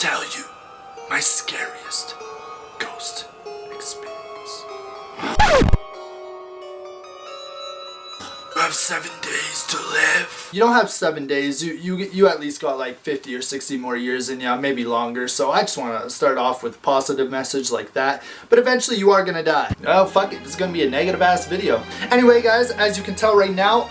tell you my scariest ghost experience. You have 7 days to live. You don't have 7 days. You at least got like 50 or 60 more years in you, maybe longer. So I just want to start off with a positive message like that. But eventually you are gonna die. Oh fuck it, this is gonna be a negative ass video. Anyway guys, as you can tell right now,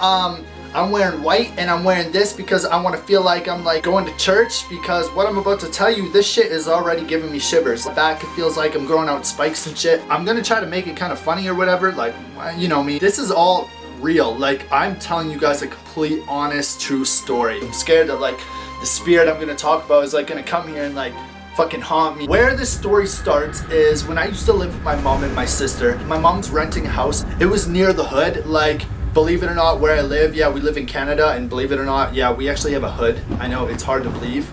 I'm wearing white and I'm wearing this because I want to feel like I'm like going to church, because what I'm about to tell you, this shit is already giving me shivers. Back, it feels like I'm growing out spikes and shit. I'm gonna try to make it kind of funny or whatever, like, you know me. This is all real. Like, I'm telling you guys a complete, honest, true story. I'm scared that like the spirit I'm gonna talk about is like gonna come here and like fucking haunt me. Where this story starts is when I used to live with my mom and my sister. My mom's renting a house. It was near the hood. Like, believe it or not, where I live, yeah, we live in Canada, and believe it or not, yeah, we actually have a hood. I know it's hard to believe.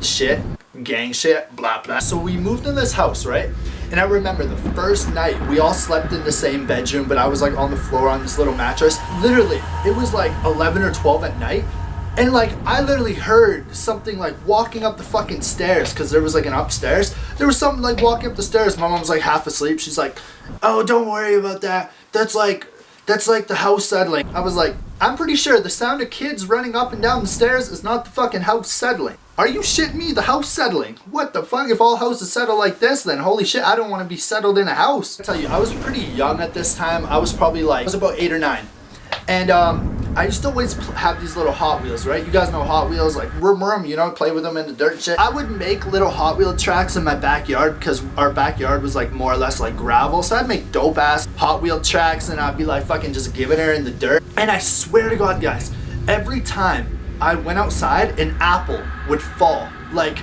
Shit, gang shit, blah blah. So we moved in this house, right? And I remember the first night we all slept in the same bedroom, but I was like on the floor on this little mattress. Literally, it was like 11 or 12 at night. And like, I literally heard something like walking up the fucking stairs, because there was like an upstairs. There was something like walking up the stairs. My mom was like half asleep. She's like, oh, don't worry about that. That's like the house settling. I was like, I'm pretty sure the sound of kids running up and down the stairs is not the fucking house settling. Are you shitting me? The house settling? What the fuck? If all houses settle like this, then holy shit, I don't want to be settled in a house. I tell you, I was pretty young at this time. I was probably like, I was about 8 or 9. And I used to always have these little Hot Wheels, right? You guys know Hot Wheels, like vroom, you know, play with them in the dirt and shit. I would make little Hot Wheel tracks in my backyard, because our backyard was like more or less like gravel. So I'd make dope ass Hot Wheel tracks, and I'd be like fucking just giving her in the dirt. And I swear to God, guys, every time I went outside, an apple would fall. Like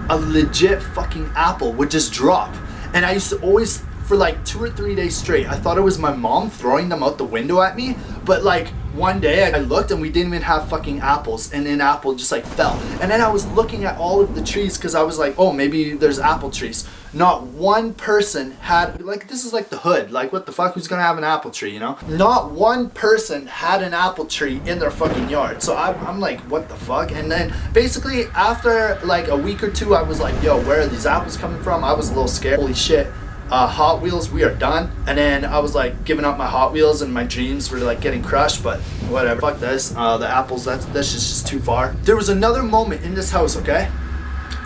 a legit fucking apple would just drop. And I used to always, for like 2 or 3 days straight, I thought it was my mom throwing them out the window at me. But like one day I looked and we didn't even have fucking apples, and an apple just like fell. And then I was looking at all of the trees, because I was like, oh, maybe there's apple trees. Not one person had, like, this is like the hood, like what the fuck, who's gonna have an apple tree, you know? Not one person had an apple tree in their fucking yard. So I'm like, what the fuck? And then basically after like a week or two, I was like, yo, where are these apples coming from? I was a little scared. Holy shit. Hot Wheels, we are done. And then I was like giving up my Hot Wheels, and my dreams were like getting crushed, but whatever, fuck this. The apples, that's just too far. There was another moment in this house, okay?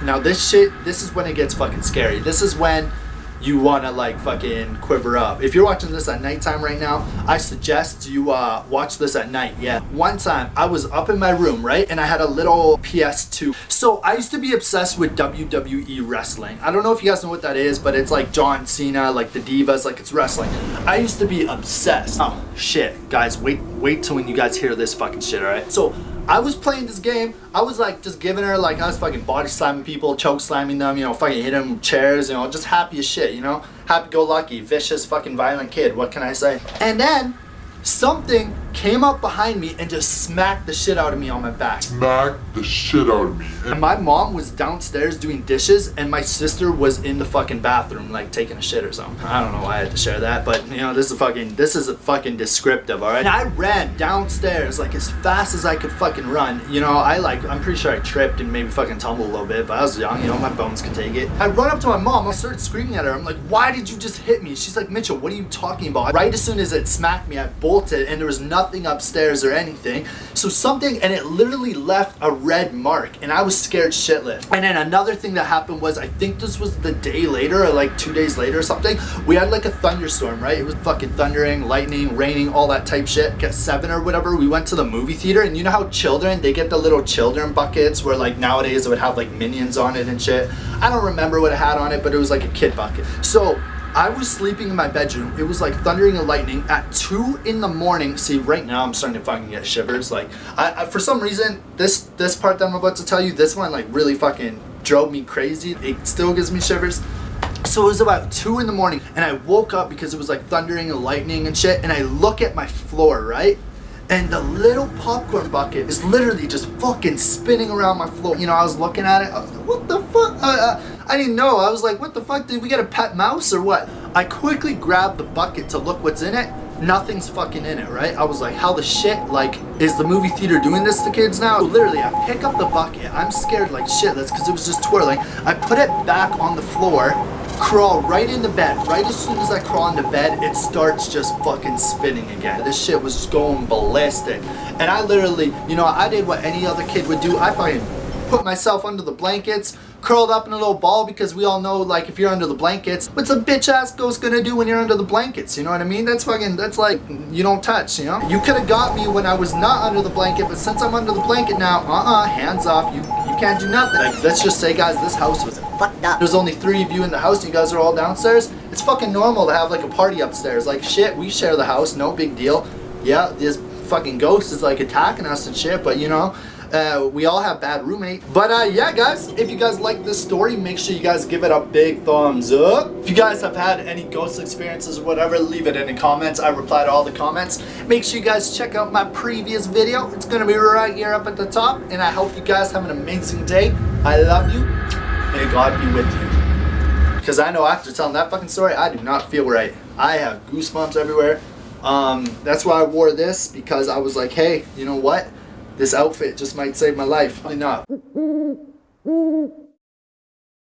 Now this is when it gets fucking scary. This is when you wanna like fucking quiver up. If you're watching this at nighttime right now, I suggest you watch this at night. Yeah. One time I was up in my room, right? And I had a little PS2. So I used to be obsessed with WWE wrestling. I don't know if you guys know what that is, but it's like John Cena, like the Divas, like it's wrestling. I used to be obsessed. Oh shit, guys, wait till when you guys hear this fucking shit, alright? So I was playing this game. I was like just giving her, like I was fucking body slamming people, choke slamming them, you know, fucking hitting them with chairs, you know, just happy as shit, you know, happy go lucky, vicious fucking violent kid, what can I say? And then something came up behind me and just smacked the shit out of me on my back. Smacked the shit out of me. And my mom was downstairs doing dishes, and my sister was in the fucking bathroom like taking a shit or something. I don't know why I had to share that, but you know, this is a fucking descriptive, alright? And I ran downstairs like as fast as I could fucking run. You know, I'm pretty sure I tripped and maybe fucking tumbled a little bit, but I was young, you know, my bones could take it. I run up to my mom, I started screaming at her. I'm like, why did you just hit me? She's like, Mitchell, what are you talking about? Right as soon as it smacked me, I bolted, and there was nothing upstairs or anything. So something, and it literally left a red mark, and I was scared shitless. And then another thing that happened was, I think this was the day later, or like 2 days later or something, we had like a thunderstorm, right? It was fucking thundering, lightning, raining, all that type shit. Get 7 or whatever, we went to the movie theater, and you know how children, they get the little children buckets where like nowadays it would have like Minions on it and shit. I don't remember what it had on it, but it was like a kid bucket. So I was sleeping in my bedroom. It was like thundering and lightning at 2 in the morning. See, right now I'm starting to fucking get shivers. Like, I for some reason, this part that I'm about to tell you, this one like really fucking drove me crazy. It still gives me shivers. So it was about 2 in the morning, and I woke up because it was like thundering and lightning and shit. And I look at my floor, right? And the little popcorn bucket is literally just fucking spinning around my floor. You know, I was looking at it. I was like, what the fuck? I didn't know. I was like, what the fuck? Did we get a pet mouse or what? I quickly grabbed the bucket to look what's in it. nothing's fucking in it, right? I was like, how the shit, like, is the movie theater doing this to kids now? Literally, I pick up the bucket, I'm scared like shit, that's because it was just twirling. I put it back on the floor, crawl right into bed. Right as soon as I crawl into bed, it starts just fucking spinning again. This shit was just going ballistic. And I literally, you know, I did what any other kid would do. I fucking put myself under the blankets, curled up in a little ball, because we all know, like, if you're under the blankets, what's a bitch ass ghost gonna do when you're under the blankets? You know what I mean? That's fucking, that's like, you don't touch, you know? You could have got me when I was not under the blanket, but since I'm under the blanket now, hands off. You can't do nothing. Like, let's just say, guys, this house was fucked up. There's only 3 of you in the house, and you guys are all downstairs. It's fucking normal to have like a party upstairs. Like, shit, we share the house, no big deal. Yeah, this fucking ghost is like attacking us and shit, but you know, we all have bad roommates. But yeah, guys, if you guys like this story, make sure you guys give it a big thumbs up. If you guys have had any ghost experiences or whatever, leave it in the comments. I reply to all the comments. Make sure you guys check out my previous video. It's gonna be right here up at the top. And I hope you guys have an amazing day. I love you. May God be with you. Because I know after telling that fucking story, I do not feel right. I have goosebumps everywhere. That's why I wore this, because I was like, hey, you know what? This outfit just might save my life. Probably not.